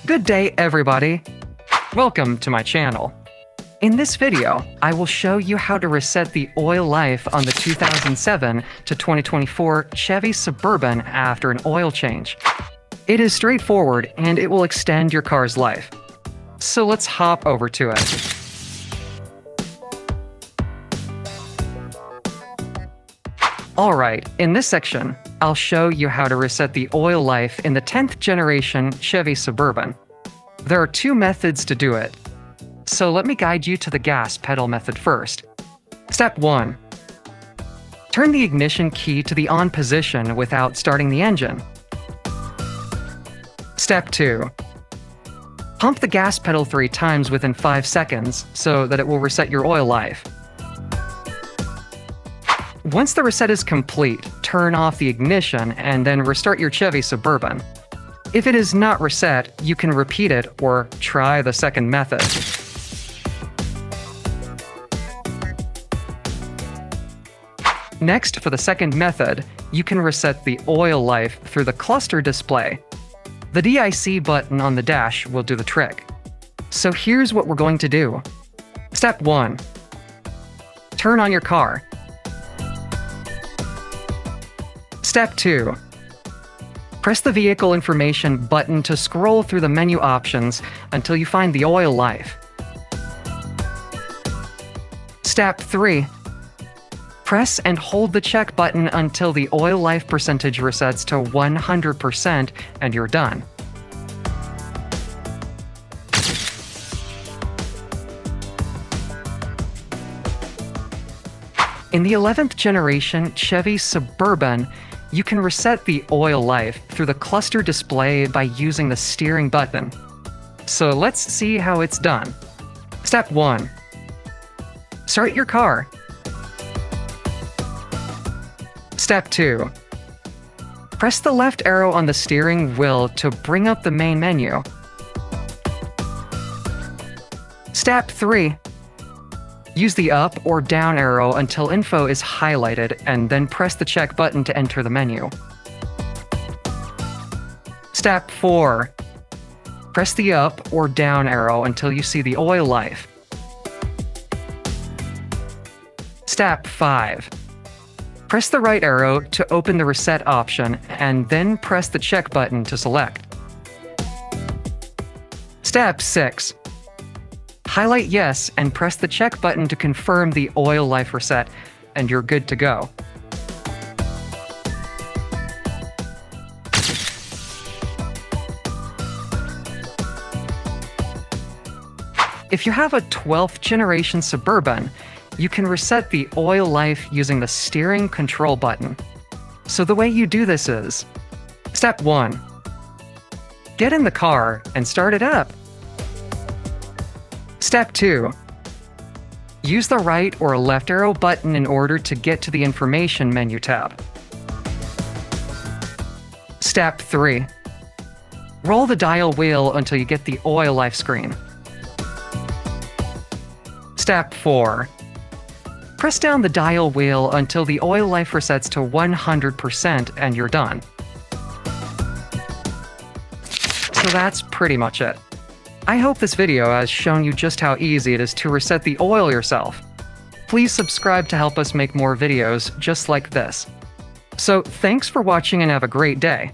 Good day, everybody. Welcome to my channel. In this video, I will show you how to reset the oil life on the 2007 to 2024 Chevy Suburban after an oil change. It is straightforward and it will extend your car's life. So let's hop over to it. Alright, in this section, I'll show you how to reset the oil life in the 10th generation Chevy Suburban. There are two methods to do it. So let me guide you to the gas pedal method first. Step 1. Turn the ignition key to the on position without starting the engine. Step 2. Pump the gas pedal 3 times within 5 seconds so that it will reset your oil life. Once the reset is complete, turn off the ignition and then restart your Chevy Suburban. If it is not reset, you can repeat it or try the second method. Next, for the second method, you can reset the oil life through the cluster display. The DIC button on the dash will do the trick. So here's what we're going to do. Step 1. Turn on your car. Step 2. Press the vehicle information button to scroll through the menu options until you find the oil life. Step 3. Press and hold the check button until the oil life percentage resets to 100% and you're done. In the 11th generation Chevy Suburban, you can reset the oil life through the cluster display by using the steering button. So let's see how it's done. Step 1. Start your car. Step 2. Press the left arrow on the steering wheel to bring up the main menu. Step 3. Use the up or down arrow until info is highlighted and then press the check button to enter the menu. Step 4. Press the up or down arrow until you see the oil life. Step 5. Press the right arrow to open the reset option and then press the check button to select. Step 6. Highlight yes and press the check button to confirm the oil life reset, and you're good to go. If you have a 12th generation Suburban, you can reset the oil life using the steering control button. So the way you do this is: Step 1. Get in the car and start it up. Step 2. Use the right or left arrow button in order to get to the Information menu tab. Step 3. Roll the dial wheel until you get the oil life screen. Step 4. Press down the dial wheel until the oil life resets to 100% and you're done. So that's pretty much it. I hope this video has shown you just how easy it is to reset the oil yourself. Please subscribe to help us make more videos just like this. So thanks for watching and have a great day.